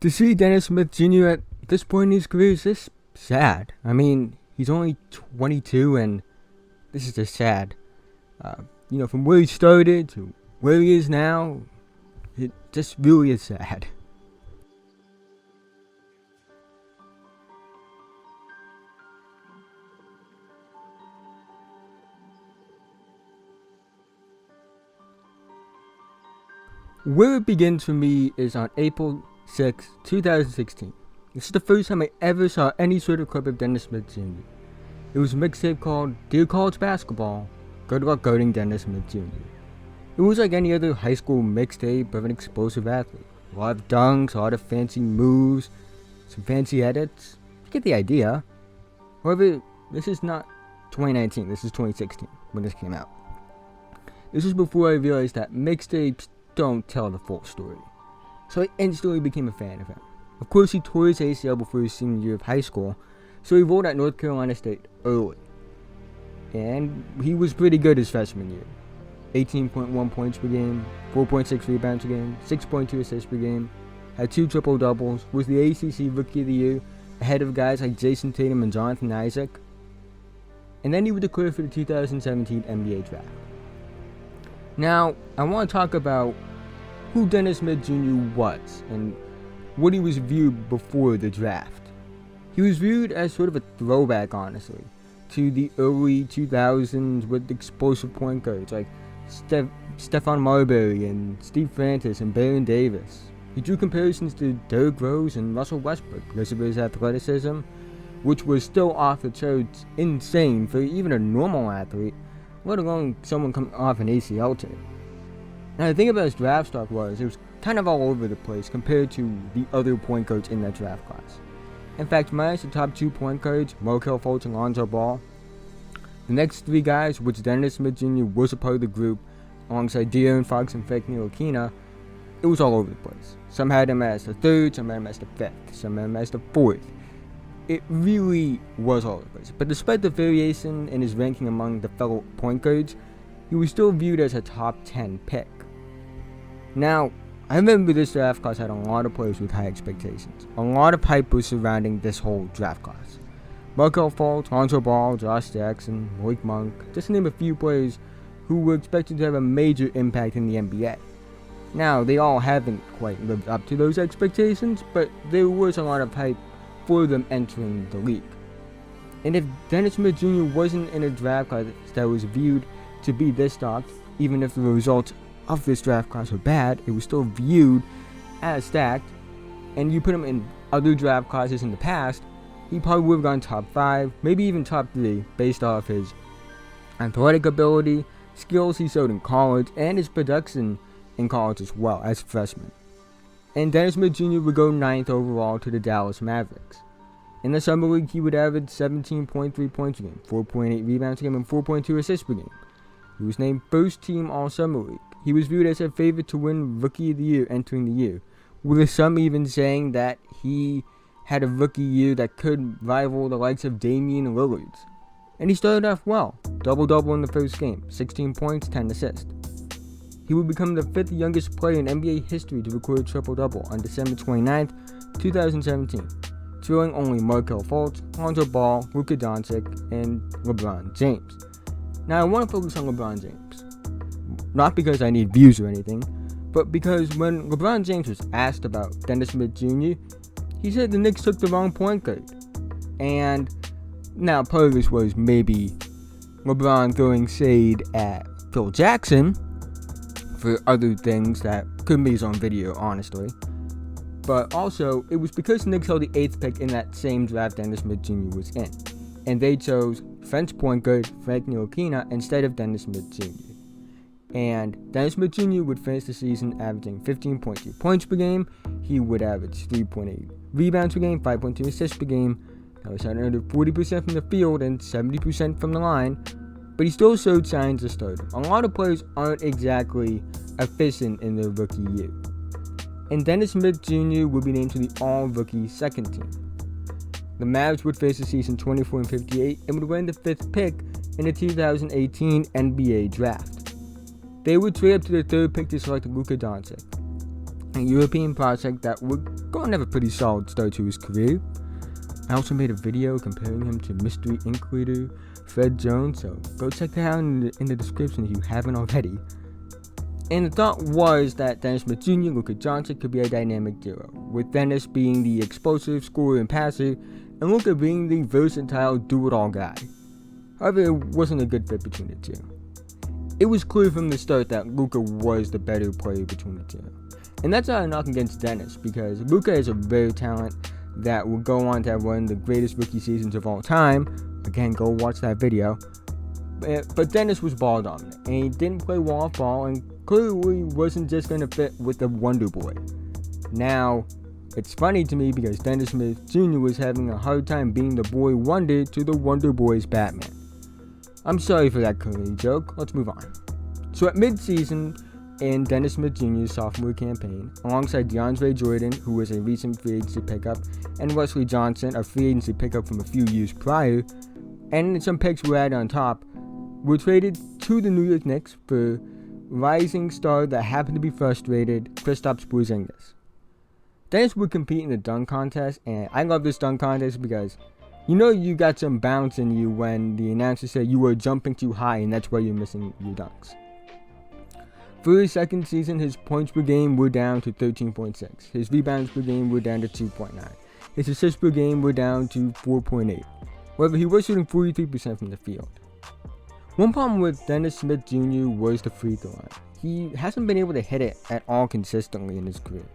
To see Dennis Smith Jr. at this point in his career is just sad. I mean, he's only 22, and this is just sad. From where he started to where he is now, it just really is sad. Where it begins for me is on April 6, 2016. This is the first time I ever saw any sort of clip of Dennis Smith Jr. It was a mixtape called Dear College Basketball, Good Luck Guarding Dennis Smith Jr. It was like any other high school mixtape of an explosive athlete. A lot of dunks, a lot of fancy moves, some fancy edits. You get the idea. However, this is not 2019, this is 2016 when this came out. This was before I realized that mixtapes don't tell the full story. So I instantly became a fan of him. Of course, he tore his ACL before his senior year of high school, so he enrolled at North Carolina State early. And he was pretty good his freshman year. 18.1 points per game, 4.6 rebounds per game, 6.2 assists per game, had 2 triple-doubles, was the ACC Rookie of the Year, ahead of guys like Jason Tatum and Jonathan Isaac. And then he was declared for the 2017 NBA Draft. Now, I want to talk about who Dennis Smith Jr. was and what he was viewed before the draft. He was viewed as sort of a throwback, honestly, to the early 2000s with explosive point guards like Stephon Marbury and Steve Francis and Baron Davis. He drew comparisons to Derrick Rose and Russell Westbrook because of his athleticism, which was still off the charts insane for even a normal athlete, let alone someone coming off an ACL tear. Now the thing about his draft stock was it was kind of all over the place compared to the other point guards in that draft class. In fact, minus the top 2 point guards, Markelle Fultz and Lonzo Ball, the next 3 guys, which Dennis Smith Jr. was a part of the group, alongside De'Aaron Fox and Frank Ntilikina, it was all over the place. Some had him as the 3rd, some had him as the 5th, some had him as the 4th. It really was all over the place. But despite the variation in his ranking among the fellow point guards, he was still viewed as a top 10 pick. Now, I remember this draft class had a lot of players with high expectations. A lot of hype was surrounding this whole draft class. Markelle Fultz, Lonzo Ball, Josh Jackson, Malik Monk, just to name a few players who were expected to have a major impact in the NBA. Now, they all haven't quite lived up to those expectations, but there was a lot of hype for them entering the league. And if Dennis Smith Jr. wasn't in a draft class that was viewed to be this stacked, even if the results of this draft class were bad, it was still viewed as stacked, and you put him in other draft classes in the past, he probably would have gone top 5, maybe even top 3, based off his athletic ability, skills he showed in college, and his production in college as well as a freshman. And Dennis Smith Jr. would go 9th overall to the Dallas Mavericks. In the Summer League, he would average 17.3 points a game, 4.8 rebounds a game, and 4.2 assists per game. He was named first team All-Summer League. He was viewed as a favorite to win Rookie of the Year entering the year, with some even saying that he had a rookie year that could rival the likes of Damian Lillard's. And he started off well, double-double in the first game, 16 points, 10 assists. He would become the 5th youngest player in NBA history to record a triple-double on December 29th, 2017, trailing only Markelle Fultz, Lonzo Ball, Luka Doncic, and LeBron James. Now I want to focus on LeBron James. Not because I need views or anything, but because when LeBron James was asked about Dennis Smith Jr., he said the Knicks took the wrong point guard. And now part of this was maybe LeBron throwing shade at Phil Jackson for other things that couldn't be his own video, honestly. But also, it was because the Knicks held the 8th pick in that same draft Dennis Smith Jr. was in. And they chose French point guard Frank Ntilikina instead of Dennis Smith Jr. And Dennis Smith Jr. would finish the season averaging 15.2 points per game. He would average 3.8 rebounds per game, 5.2 assists per game. That was under 40% from the field and 70% from the line. But he still showed signs of stardom. A lot of players aren't exactly efficient in their rookie year. And Dennis Smith Jr. would be named to the All-Rookie second team. The Mavs would face the season 24-58 and would win the 5th pick in the 2018 NBA Draft. They would trade up to the 3rd pick to select Luka Doncic. a European prospect that would go and have a pretty solid start to his career. I also made a video comparing him to mystery ink leader Fred Jones, so go check that out in the description if you haven't already. And the thought was that Dennis Smith Jr. and Luka Doncic could be a dynamic duo, with Dennis being the explosive scorer and passer, and Luka being the versatile do-it-all guy. However, it wasn't a good fit between the two. It was clear from the start that Luka was the better player between the two. And that's not a knock against Dennis, because Luka is a rare talent that will go on to have one of the greatest rookie seasons of all time. Again, go watch that video. But Dennis was ball dominant, and he didn't play well off ball, and clearly wasn't just going to fit with the Wonder Boy. Now, it's funny to me because Dennis Smith Jr. was having a hard time being the boy wonder to the Wonder Boy's Batman. I'm sorry for that curly joke. Let's move on. So at mid-season, in Dennis Smith Jr.'s sophomore campaign, alongside DeAndre Jordan, who was a recent free agency pickup, and Wesley Johnson, a free agency pickup from a few years prior, and some picks were added on top, were traded to the New York Knicks for rising star that happened to be frustrated, Kristaps Porzingis. Dennis would compete in the dunk contest, and I love this dunk contest because you know you got some bounce in you when the announcer said you were jumping too high and that's why you're missing your dunks. For his second season, his points per game were down to 13.6. His rebounds per game were down to 2.9. His assists per game were down to 4.8. However, he was shooting 43% from the field. One problem with Dennis Smith Jr. was the free throw line. He hasn't been able to hit it at all consistently in his career.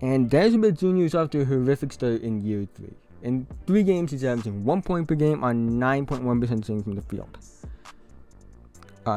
And Dennis Smith Jr. is off to a horrific start in year 3. In 3 games, he's averaging 1 point per game on 9.1% shooting from the field.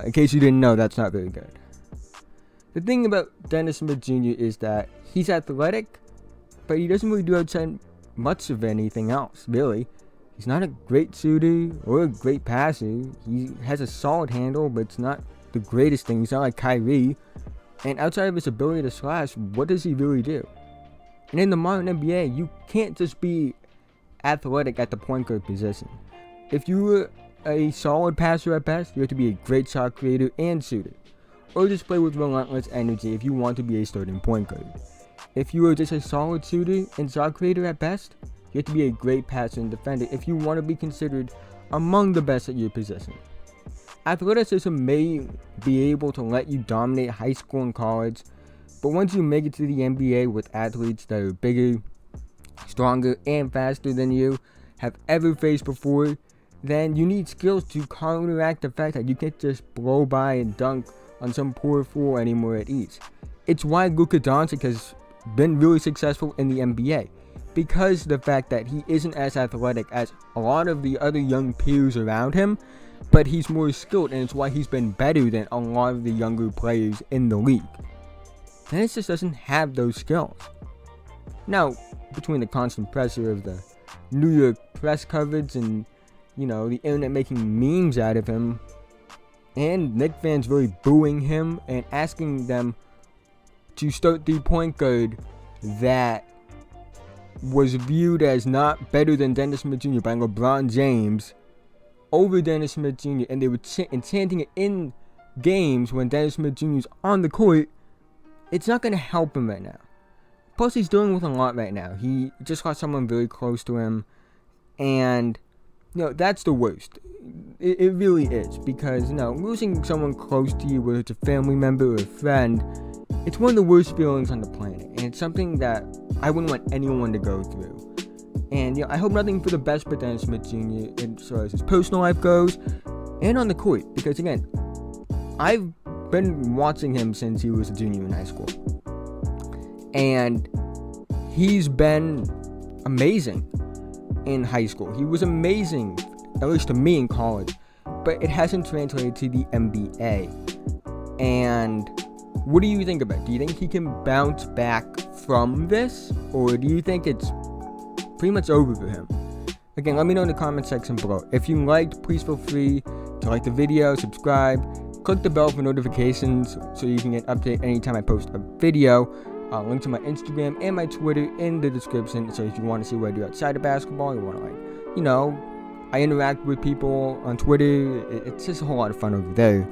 In case you didn't know, that's not very good. The thing about Dennis Smith Jr. is that he's athletic, but he doesn't really do outside much of anything else, really. He's not a great shooter or a great passer. He has a solid handle, but it's not the greatest thing. He's not like Kyrie. And outside of his ability to slash, what does he really do? And in the modern NBA, you can't just be athletic at the point guard position. If you were a solid passer at best, you have to be a great shot creator and shooter. Or just play with relentless energy if you want to be a starting point guard. If you are just a solid shooter and shot creator at best, you have to be a great passer and defender if you want to be considered among the best at your position. Athleticism may be able to let you dominate high school and college, but once you make it to the NBA with athletes that are bigger, stronger, and faster than you have ever faced before, then you need skills to counteract the fact that you can't just blow by and dunk on some poor fool anymore at ease. It's why Luka Doncic has been really successful in the NBA, because the fact that he isn't as athletic as a lot of the other young peers around him, but he's more skilled, and it's why he's been better than a lot of the younger players in the league. Dennis just doesn't have those skills. Now, between the constant pressure of the New York press coverage and, the internet making memes out of him, and Knicks fans really booing him and asking them to start the point guard that was viewed as not better than Dennis Smith Jr. by LeBron James over Dennis Smith Jr. And they were chanting it in games when Dennis Smith Jr. is on the court. It's not going to help him right now. Plus, he's dealing with a lot right now. He just got someone very close to him, and that's the worst. It really is, because losing someone close to you, whether it's a family member or a friend, it's one of the worst feelings on the planet, and it's something that I wouldn't want anyone to go through. And I hope nothing for the best for Dennis Smith Jr. as far as his personal life goes, and on the court, because again, I've been watching him since he was a junior in high school, and he's been amazing in high school. He was amazing, at least to me, in college, but it hasn't translated to the NBA. And what do you think about it? Do you think he can bounce back from this, or do you think it's pretty much over for him? Again, let me know in the comment section below. If you liked, please feel free to like the video, subscribe, click the bell for notifications so you can get an update anytime I post a video. Link to my Instagram and my Twitter in the description. So if you want to see what I do outside of basketball, you want to I interact with people on Twitter. It's just a whole lot of fun over there.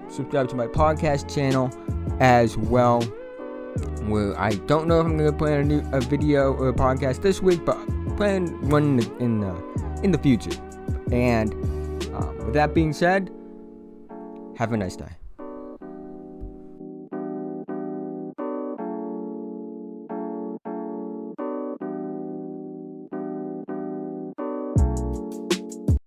Subscribe to my podcast channel as well. Well, I don't know if I'm gonna plan a video or a podcast this week, but plan one in the future. And with that being said, have a nice day.